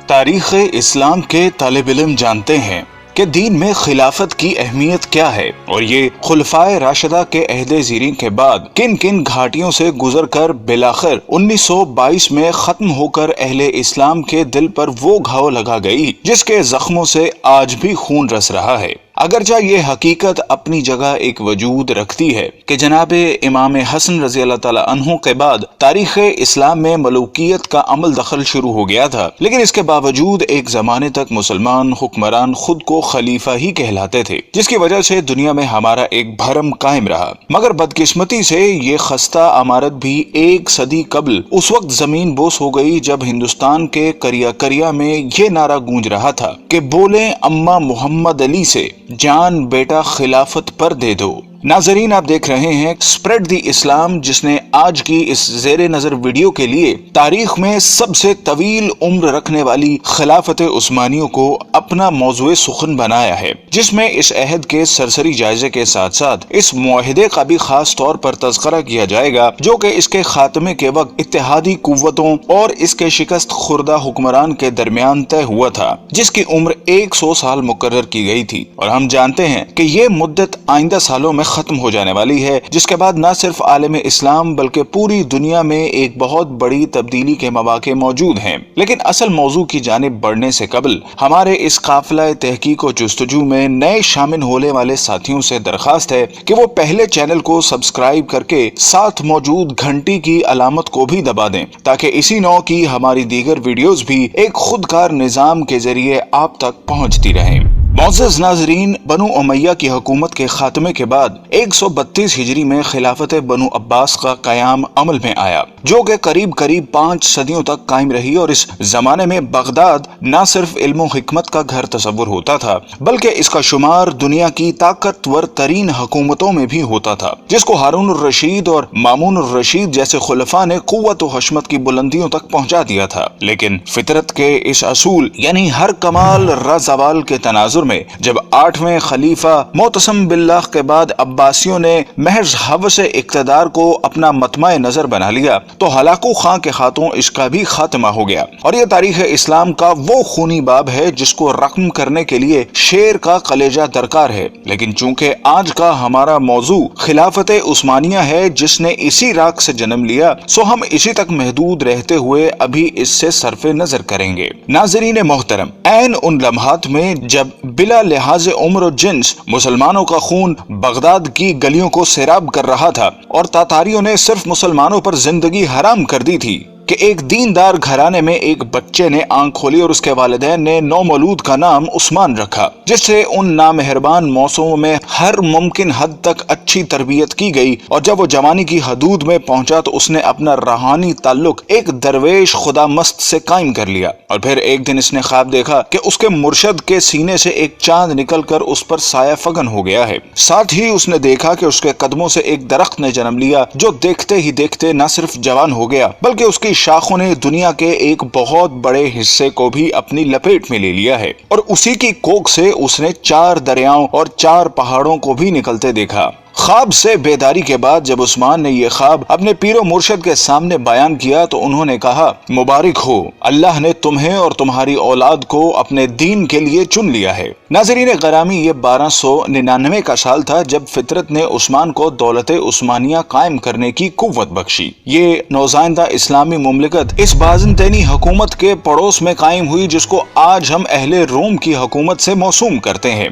تاریخ اسلام کے طالب علم جانتے ہیں کہ دین میں خلافت کی اہمیت کیا ہے اور یہ خلفائے راشدہ کے عہد زیریں کے بعد کن کن گھاٹیوں سے گزر کر بالآخر 1922 میں ختم ہو کر اہل اسلام کے دل پر وہ گھاؤ لگا گئی جس کے زخموں سے آج بھی خون رس رہا ہے۔ اگرچہ یہ حقیقت اپنی جگہ ایک وجود رکھتی ہے کہ جناب امام حسن رضی اللہ تعالی عنہ کے بعد تاریخ اسلام میں ملوکیت کا عمل دخل شروع ہو گیا تھا، لیکن اس کے باوجود ایک زمانے تک مسلمان حکمران خود کو خلیفہ ہی کہلاتے تھے، جس کی وجہ سے دنیا میں ہمارا ایک بھرم قائم رہا۔ مگر بدقسمتی سے یہ خستہ عمارت بھی ایک صدی قبل اس وقت زمین بوس ہو گئی جب ہندوستان کے کریا کریا میں یہ نعرہ گونج رہا تھا کہ بولیں اماں محمد علی سے، جان بیٹا خلافت پر دے دو۔ ناظرین، آپ دیکھ رہے ہیں اسپریڈ دی اسلام، جس نے آج کی اس زیر نظر ویڈیو کے لیے تاریخ میں سب سے طویل عمر رکھنے والی خلافت عثمانیوں کو اپنا موضوع سخن بنایا ہے، جس میں اس عہد کے سرسری جائزے کے ساتھ ساتھ اس معاہدے کا بھی خاص طور پر تذکرہ کیا جائے گا جو کہ اس کے خاتمے کے وقت اتحادی قوتوں اور اس کے شکست خوردہ حکمران کے درمیان طے ہوا تھا، جس کی عمر 100 سال مقرر کی گئی تھی، اور ہم جانتے ہیں کہ یہ مدت آئندہ سالوں میں ختم ہو جانے والی ہے، جس کے بعد نہ صرف عالم اسلام بلکہ پوری دنیا میں ایک بہت بڑی تبدیلی کے مواقع موجود ہیں۔ لیکن اصل موضوع کی جانب بڑھنے سے قبل ہمارے اس قافلہ تحقیق و جستجو میں نئے شامل ہونے والے ساتھیوں سے درخواست ہے کہ وہ پہلے چینل کو سبسکرائب کر کے ساتھ موجود گھنٹی کی علامت کو بھی دبا دیں تاکہ اسی نوع کی ہماری دیگر ویڈیوز بھی ایک خودکار نظام کے ذریعے آپ تک پہنچتی رہیں۔ معزز ناظرین، بنو امیہ کی حکومت کے خاتمے کے بعد 132 ہجری میں خلافت بنو عباس کا قیام عمل میں آیا، جو کہ قریب 5 صدیوں تک قائم رہی، اور اس زمانے میں بغداد نہ صرف علم و حکمت کا گھر تصور ہوتا تھا بلکہ اس کا شمار دنیا کی طاقتور ترین حکومتوں میں بھی ہوتا تھا، جس کو ہارون الرشید اور مامون الرشید جیسے خلفاء نے قوت و حشمت کی بلندیوں تک پہنچا دیا تھا۔ لیکن فطرت کے اس اصول یعنی ہر کمال زوال کے تناظر میں جب 8ویں خلیفہ معتصم باللہ کے بعد عباسیوں نے محض ہوس اقتدار کو اپنا مطمع نظر بنا لیا تو ہلاکو خاں کے ہاتھوں اس کا بھی خاتمہ ہو گیا، اور یہ تاریخ اسلام کا وہ خونی باب ہے جس کو رقم کرنے کے لیے شیر کا کلیجہ درکار ہے۔ لیکن چونکہ آج کا ہمارا موضوع خلافت عثمانیہ ہے جس نے اسی راک سے جنم لیا، سو ہم اسی تک محدود رہتے ہوئے ابھی اس سے صرف نظر کریں گے۔ ناظرین محترم، عین ان لمحات میں جب بلا لحاظ عمر و جنس مسلمانوں کا خون بغداد کی گلیوں کو سیراب کر رہا تھا اور تاتاریوں نے صرف مسلمانوں پر زندگی حرام کر دی تھی کہ ایک دیندار گھرانے میں ایک بچے نے آنکھ کھولی اور اس کے والدین نے نومولود کا نام عثمان رکھا، جس سے ان نامہربان موسموں میں ہر ممکن حد تک اچھی تربیت کی گئی، اور جب وہ جوانی کی حدود میں پہنچا تو اس نے اپنا روحانی تعلق ایک درویش خدا مست سے قائم کر لیا، اور پھر ایک دن اس نے خواب دیکھا کہ اس کے مرشد کے سینے سے ایک چاند نکل کر اس پر سایہ فگن ہو گیا ہے۔ ساتھ ہی اس نے دیکھا کہ اس کے قدموں سے ایک درخت نے جنم لیا جو دیکھتے ہی دیکھتے نہ صرف جوان ہو گیا بلکہ اس کی شاخوں نے دنیا کے ایک بہت بڑے حصے کو بھی اپنی لپیٹ میں لے لیا ہے، اور اسی کی کوکھ سے اس نے 4 دریاؤں اور 4 پہاڑوں کو بھی نکلتے دیکھا۔ خواب سے بیداری کے بعد جب عثمان نے یہ خواب اپنے پیر و مرشد کے سامنے بیان کیا تو انہوں نے کہا، مبارک ہو، اللہ نے تمہیں اور تمہاری اولاد کو اپنے دین کے لیے چن لیا ہے۔ ناظرین گرامی، یہ 1299 کا سال تھا جب فطرت نے عثمان کو دولت عثمانیہ قائم کرنے کی قوت بخشی۔ یہ نوزائندہ اسلامی مملکت اس بازنطینی حکومت کے پڑوس میں قائم ہوئی جس کو آج ہم اہل روم کی حکومت سے موسوم کرتے ہیں۔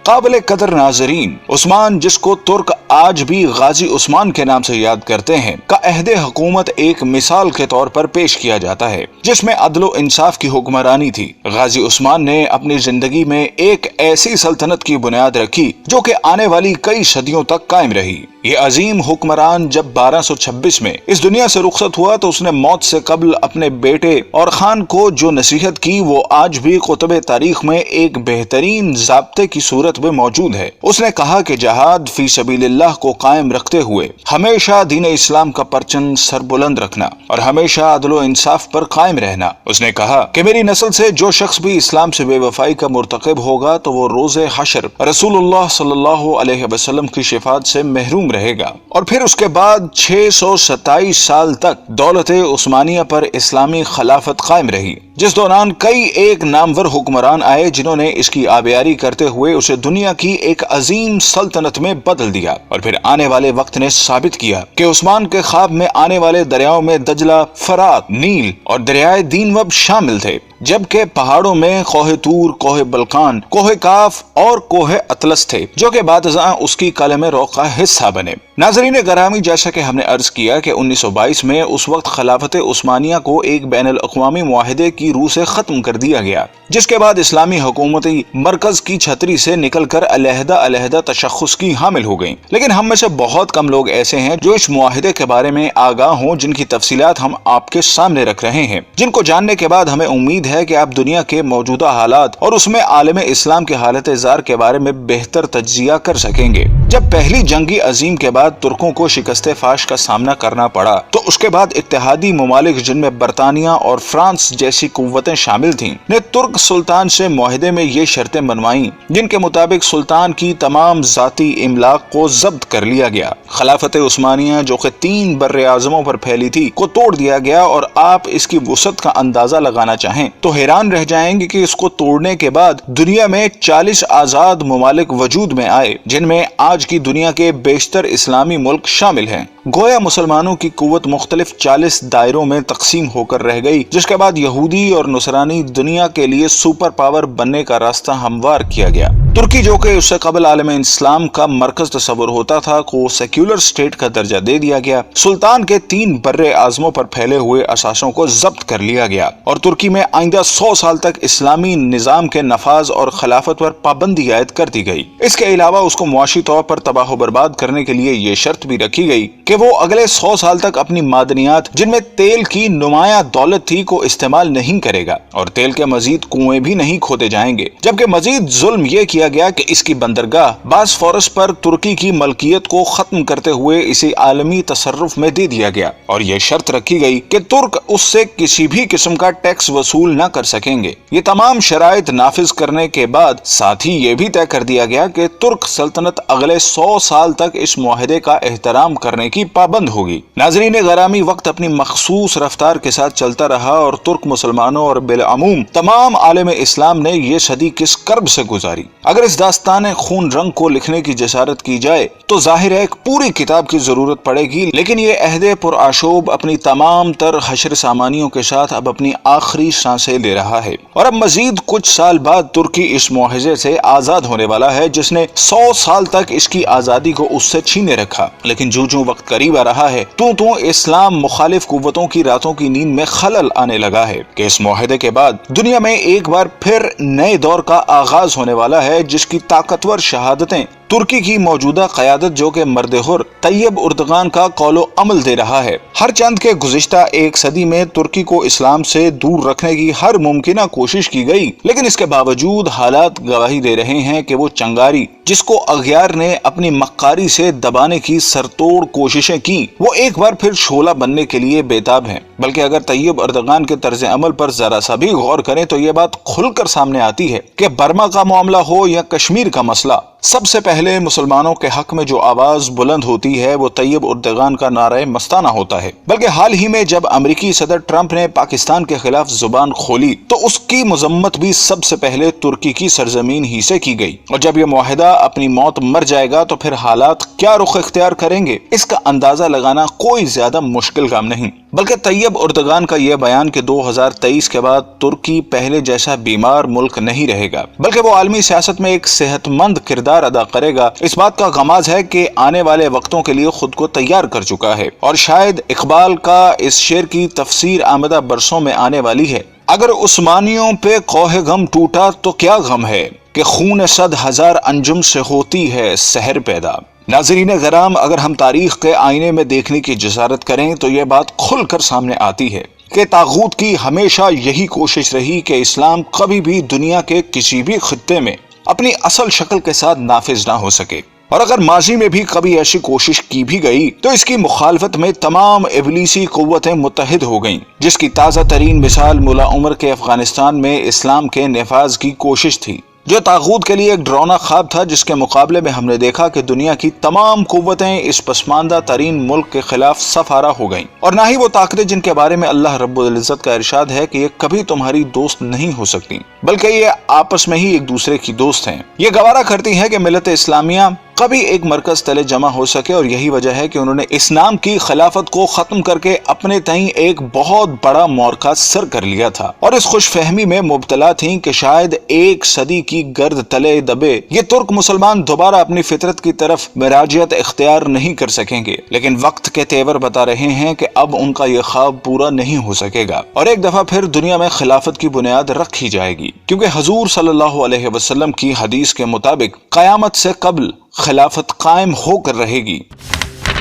قابل قدر ناظرین، عثمان، جس کو ترک آج بھی غازی عثمان کے نام سے یاد کرتے ہیں، کا عہد حکومت ایک مثال کے طور پر پیش کیا جاتا ہے جس میں عدل و انصاف کی حکمرانی تھی۔ غازی عثمان نے اپنی زندگی میں ایک ایسی سلطنت کی بنیاد رکھی جو کہ آنے والی کئی صدیوں تک قائم رہی۔ یہ عظیم حکمران جب 1226 میں اس دنیا سے رخصت ہوا تو اس نے موت سے قبل اپنے بیٹے اور خان کو جو نصیحت کی وہ آج بھی کتب تاریخ میں ایک بہترین ضابطے کی صورت میں موجود ہے۔ اس نے کہا کہ جہاد فی سبیل اللہ کو قائم رکھتے ہوئے ہمیشہ دین اسلام کا پرچم سر بلند رکھنا اور ہمیشہ عدل و انصاف پر قائم رہنا۔ اس نے کہا کہ میری نسل سے جو شخص بھی اسلام سے بے وفائی کا مرتکب ہوگا تو وہ روز حشر رسول اللہ صلی اللہ علیہ وسلم کی شفاعت سے محروم رہے گا۔ اور پھر اس کے بعد 627 سال تک دولت عثمانیہ پر اسلامی خلافت قائم رہی، جس دوران کئی ایک نامور حکمران آئے جنہوں نے اس کی آبیاری کرتے ہوئے اسے دنیا کی ایک عظیم سلطنت میں بدل دیا۔ اور پھر آنے والے وقت نے ثابت کیا کہ عثمان کے خواب میں آنے والے دریاؤں میں دجلہ، فرات، نیل اور دریائے دینوب شامل تھے، جبکہ پہاڑوں میں کوہ طور، کوہ بلقان، کوہ کاف اور کوہ اطلس تھے جو کہ بعد ازاں اس کی قلم روح کا حصہ بنے۔ ناظرین گرامی، جیسا کہ ہم نے عرض کیا کہ 1922 میں اس وقت خلافت عثمانیہ کو ایک بین الاقوامی معاہدے کی روح سے ختم کر دیا گیا، جس کے بعد اسلامی حکومتی مرکز کی چھتری سے نکل کر علیحدہ علیحدہ تشخص کی حامل ہو گئیں۔ لیکن ہم میں سے بہت کم لوگ ایسے ہیں جو اس معاہدے کے بارے میں آگاہ ہوں، جن کی تفصیلات ہم آپ کے سامنے رکھ رہے ہیں، جن کو جاننے کے بعد ہمیں امید ہے کہ آپ دنیا کے موجودہ حالات اور اس میں عالم اسلام کے حالت زار کے بارے میں بہتر تجزیہ کر سکیں گے۔ جب پہلی جنگ عظیم کے بعد ترکوں کو شکست فاش کا سامنا کرنا پڑا تو اس کے بعد اتحادی ممالک جن میں برطانیہ اور فرانس جیسی قوتیں شامل تھیں نے ترک سلطان سے معاہدے میں یہ شرطیں بنوائیں جن کے مطابق سلطان کی تمام ذاتی املاک کو ضبط کر لیا گیا، خلافت عثمانیہ جو کہ 3 بر اعظموں پر پھیلی تھی کو توڑ دیا گیا، اور آپ اس کی وسعت کا اندازہ لگانا چاہیں تو حیران رہ جائیں گے کہ اس کو توڑنے کے بعد دنیا میں 40 آزاد ممالک وجود میں آئے، جن میں آج کی دنیا کے بیشتر اسلامی ملک شامل ہیں۔ گویا مسلمانوں کی قوت مختلف 40 دائروں میں تقسیم ہو کر رہ گئی، جس کے بعد یہودی اور نصرانی دنیا کے لیے سپر پاور بننے کا راستہ ہموار کیا گیا۔ ترکی جو کہ اس سے قبل عالم اسلام کا مرکز تصور ہوتا تھا کو سیکولر اسٹیٹ کا درجہ دے دیا گیا، سلطان کے 3 بر اعظموں پر پھیلے ہوئے اثاثوں کو ضبط کر لیا گیا، اور ترکی میں آئندہ 100 سال تک اسلامی نظام کے نفاذ اور خلافت پر پابندی عائد کر دی گئی۔ اس کے علاوہ اس کو معاشی طور پر تباہ و برباد کرنے کے لیے یہ شرط بھی رکھی گئی کہ وہ اگلے 100 سال تک اپنی معدنیات جن میں تیل کی نمایاں دولت تھی کو استعمال نہیں کرے گا، اور تیل کے مزید کنویں بھی نہیں کھودے جائیں گے۔ جبکہ مزید ظلم یہ کیا گیا کہ اس کی بندرگاہ باسفورس پر ترکی کی ملکیت کو ختم کرتے ہوئے اسے عالمی تصرف میں دے دیا گیا، اور یہ شرط رکھی گئی کہ ترک اس سے کسی بھی قسم کا ٹیکس وصول نہ کر سکیں گے۔ یہ تمام شرائط نافذ کرنے کے بعد ساتھ ہی یہ بھی طے کر دیا گیا کہ ترک سلطنت اگلے 100 سال تک اس معاہدے کا احترام کرنے کی پابند ہوگی۔ ناظرین گرامی، وقت اپنی مخصوص رفتار کے ساتھ چلتا رہا اور ترک مسلمانوں اور بالعموم تمام عالم اسلام نے یہ صدی کس کرب سے گزاری۔ اگر اس داستان خون رنگ کو لکھنے کی جسارت کی جائے تو ظاہر ہے ایک پوری کتاب کی ضرورت پڑے گی، لیکن یہ عہد پرآشوب اپنی تمام تر حشر سامانیوں کے ساتھ اب اپنی آخری سانسیں لے رہا ہے، اور اب مزید کچھ سال بعد ترکی اس معاہدے سے آزاد ہونے والا ہے جس نے 100 سال تک اس کی آزادی کو اس سے چھینے رکھا۔ لیکن جو وقت قریب آ رہا ہے تو اسلام مخالف قوتوں کی راتوں کی نیند میں خلل آنے لگا ہے کہ اس معاہدے کے بعد دنیا میں ایک بار پھر نئے دور کا آغاز ہونے والا ہے، جس کی طاقتور شہادتیں ترکی کی موجودہ قیادت جو کہ مرد حر طیب اردغان کا قول و عمل دے رہا ہے۔ ہر چند کے گزشتہ 1 صدی میں ترکی کو اسلام سے دور رکھنے کی ہر ممکنہ کوشش کی گئی، لیکن اس کے باوجود حالات گواہی دے رہے ہیں کہ وہ چنگاری جس کو اغیار نے اپنی مکاری سے دبانے کی سرتوڑ کوششیں کی، وہ ایک بار پھر شعلہ بننے کے لیے بےتاب ہیں۔ بلکہ اگر طیب اردغان کے طرز عمل پر ذرا سا بھی غور کریں تو یہ بات کھل کر سامنے آتی ہے کہ برما کا معاملہ ہو یا کشمیر کا مسئلہ، سب سے پہلے مسلمانوں کے حق میں جو آواز بلند ہوتی ہے وہ طیب اردغان کا نعرہ مستانہ ہوتا ہے۔ بلکہ حال ہی میں جب امریکی صدر ٹرمپ نے پاکستان کے خلاف زبان کھولی تو اس کی مذمت بھی سب سے پہلے ترکی کی سرزمین ہی سے کی گئی، اور جب یہ معاہدہ اپنی موت مر جائے گا تو پھر حالات کیا رخ اختیار کریں گے اس کا اندازہ لگانا کوئی زیادہ مشکل کام نہیں۔ بلکہ طیب اردغان کا یہ بیان کہ 2023 کے بعد ترکی پہلے جیسا بیمار ملک نہیں رہے گا بلکہ وہ عالمی سیاست میں ایک صحت مند کردار ادا کرے گا، اس بات کا غماز ہے کہ آنے والے وقتوں کے لیے خود کو تیار کر چکا ہے، اور شاید اقبال کا اس شعر کی تفسیر آمدہ برسوں میں آنے والی ہے: اگر عثمانیوں پہ کوہ غم ٹوٹا تو کیا غم ہے کہ خون 100,000 انجم سے ہوتی ہے سحر پیدا۔ ناظرین کرام، اگر ہم تاریخ کے آئینے میں دیکھنے کی جسارت کریں تو یہ بات کھل کر سامنے آتی ہے کہ طاغوت کی ہمیشہ یہی کوشش رہی کہ اسلام کبھی بھی دنیا کے کسی بھی خطے میں اپنی اصل شکل کے ساتھ نافذ نہ ہو سکے، اور اگر ماضی میں بھی کبھی ایسی کوشش کی بھی گئی تو اس کی مخالفت میں تمام ابلیسی قوتیں متحد ہو گئیں، جس کی تازہ ترین مثال ملا عمر کے افغانستان میں اسلام کے نفاذ کی کوشش تھی، جو طاغوت کے لیے ایک ڈراؤنا خواب تھا، جس کے مقابلے میں ہم نے دیکھا کہ دنیا کی تمام قوتیں اس پسماندہ ترین ملک کے خلاف صف آرا ہو گئیں، اور نہ ہی وہ طاقتیں جن کے بارے میں اللہ رب العزت کا ارشاد ہے کہ یہ کبھی تمہاری دوست نہیں ہو سکتی، بلکہ یہ آپس میں ہی ایک دوسرے کی دوست ہیں۔ یہ گوارا کرتی ہے کہ ملت اسلامیہ کبھی ایک مرکز تلے جمع ہو سکے، اور یہی وجہ ہے کہ انہوں نے اسلام کی خلافت کو ختم کر کے اپنے تئیں ایک بہت بڑا معرکہ سر کر لیا تھا، اور اس خوش فہمی میں مبتلا تھیں کہ شاید ایک صدی کی گرد تلے دبے یہ ترک مسلمان دوبارہ اپنی فطرت کی طرف مراجعت اختیار نہیں کر سکیں گے، لیکن وقت کے تیور بتا رہے ہیں کہ اب ان کا یہ خواب پورا نہیں ہو سکے گا، اور ایک دفعہ پھر دنیا میں خلافت کی بنیاد رکھی جائے گی، کیونکہ حضور صلی اللہ علیہ وسلم کی حدیث کے مطابق قیامت سے قبل خلافت قائم ہو کر رہے گی۔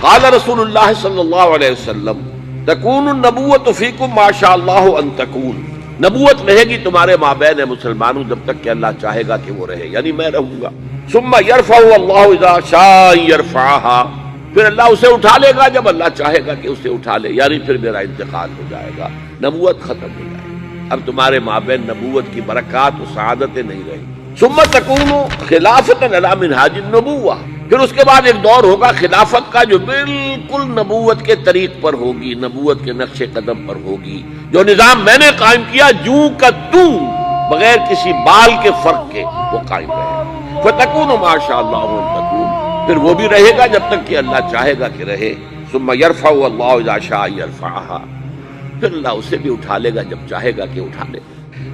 قال رسول اللہ صلی اللہ علیہ وسلم تکون النبوۃ فیکم ما شاء اللہ ان تکون، نبوت رہے گی تمہارے مابین مسلمانوں جب تک کہ اللہ چاہے گا کہ وہ رہے، یعنی میں رہوں گا۔ ثم یرفع اللہ اذا شاء یرفعها، پھر اللہ اسے اٹھا لے گا جب اللہ چاہے گا کہ اسے اٹھا لے، یعنی پھر میرا انتقال ہو جائے گا، نبوت ختم ہو جائے گی، اب تمہارے مابین نبوت کی برکات و سعادتیں نہیں رہیں گی۔ ثم تکون خلافت علی منہاج النبوہ، پھر اس کے بعد ایک دور ہوگا خلافت کا جو بالکل نبوت کے طریق پر ہوگی، نبوت کے نقش قدم پر ہوگی، جو نظام میں نے قائم کیا جوں کا توں، بغیر کسی بال کے فرق کے وہ قائم رہے۔ فتکون ما شاء اللہ ان تکون، پھر وہ بھی رہے گا جب تک کہ اللہ چاہے گا کہ رہے۔ ثم یرفع اللہ اذا شاء یرفعها، پھر اللہ اسے بھی اٹھا لے گا جب چاہے گا کہ اٹھا لے۔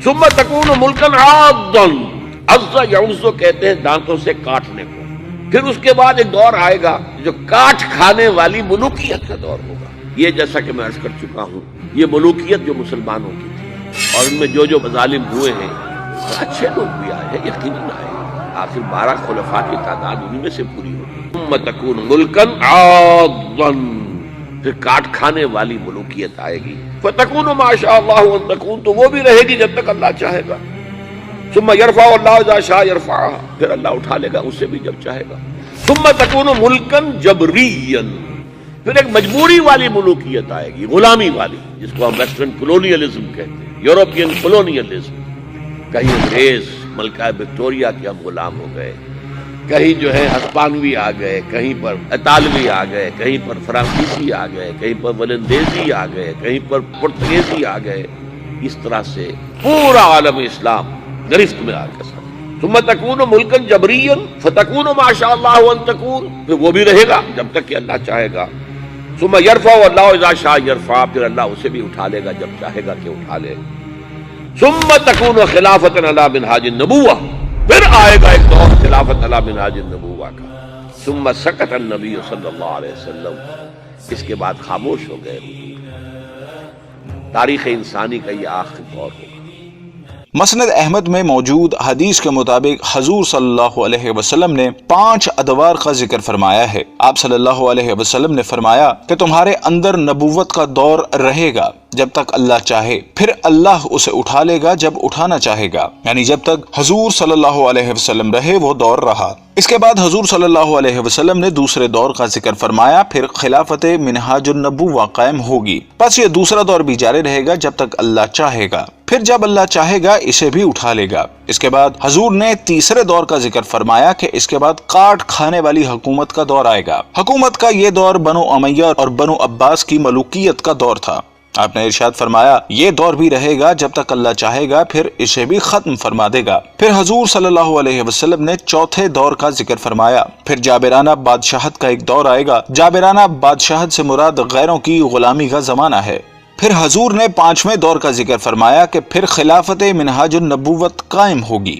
ثم تکون ملکا عاضا، عض یعض کہتے ہیں دانتوں سے کاٹنے کو۔ پھر اس کے بعد ایک دور آئے گا جو کاٹ کھانے والی ملوکیت کا دور ہوگا۔ یہ جیسا کہ میں عرض کر چکا ہوں، یہ ملوکیت جو مسلمانوں کی تھی، اور ان میں جو مظالم ہوئے ہیں، اچھے لوگ بھی آئے ہیں، یقیناً آئے ہیں، آخر 12 خلفاء کی تعداد انہی میں سے پوری ہوگی۔ ثم تکون ملکا عاضا، پھر کاٹ کھانے والی ملوکیت آئے گی۔ فتکون ما شاء اللہ ان تکون، تو وہ بھی رہے گی جب تک اللہ چاہے گا۔ ثم یرفع اللہ اذا شاء یرفعها، پھر اللہ اٹھا لے گا اسے بھی جب چاہے گا۔ ثم تکون ملکا جبریا، پھر ایک مجبوری والی ملوکیت آئے گی، غلامی والی، جس کو ہم ویسٹرن کولونیلزم کہتے ہیں، یورپین کولونیلزم۔ کہیں انگریز ملکہ وکٹوریہ کے ہم غلام ہو گئے، کہیں جو ہے ہسپانوی آ گئے، کہیں پر اطالوی آ گئے، کہیں پر فرانسیسی آ گئے، کہیں پر ولندیزی آ گئے، کہیں پر پرتگیزی آ گئے، اس طرح سے پورا عالم اسلام گرفت میں آ کے ساتھ۔ ثم تکون ملکا جبریا فتکون ما شاء اللہ ان تکون، پھر وہ بھی رہے گا جب تک کہ اللہ چاہے گا۔ ثم یرفع اللہ اذا شاء یرفع، پھر اللہ اسے بھی اٹھا لے گا جب چاہے گا کہ اٹھا لے۔ ثم تکون خلافت علی منہاج النبوہ، پھر آئے گا ایک دور خلافت علی منہاج النبوہ کا۔ ثم سکت النبی صلی اللہ علیہ وسلم، اس کے بعد خاموش ہو گئے۔ تاریخ انسانی کا یہ آخری دور ہوگا۔ مسند احمد میں موجود حدیث کے مطابق حضور صلی اللہ علیہ وسلم نے 5 ادوار کا ذکر فرمایا ہے۔ آپ صلی اللہ علیہ وسلم نے فرمایا کہ تمہارے اندر نبوت کا دور رہے گا جب تک اللہ چاہے، پھر اللہ اسے اٹھا لے گا جب اٹھانا چاہے گا، یعنی جب تک حضور صلی اللہ علیہ وسلم رہے وہ دور رہا۔ اس کے بعد حضور صلی اللہ علیہ وسلم نے دوسرے دور کا ذکر فرمایا، پھر خلافت منہاج النبوہ قائم ہوگی، پس یہ دوسرا دور بھی جاری رہے گا جب تک اللہ چاہے گا، پھر جب اللہ چاہے گا اسے بھی اٹھا لے گا۔ اس کے بعد حضور نے تیسرے دور کا ذکر فرمایا کہ اس کے بعد کاٹ کھانے والی حکومت کا دور آئے گا۔ حکومت کا یہ دور بنو امیہ اور بنو عباس کی ملوکیت کا دور تھا۔ آپ نے ارشاد فرمایا یہ دور بھی رہے گا جب تک اللہ چاہے گا، پھر اسے بھی ختم فرما دے گا۔ پھر حضور صلی اللہ علیہ وسلم نے چوتھے دور کا ذکر فرمایا، پھر جابرانہ بادشاہت کا ایک دور آئے گا۔ جابرانہ بادشاہت سے مراد غیروں کی غلامی کا زمانہ ہے۔ پھر حضور نے 5ویں دور کا ذکر فرمایا کہ پھر خلافت منہاج النبوت قائم ہوگی۔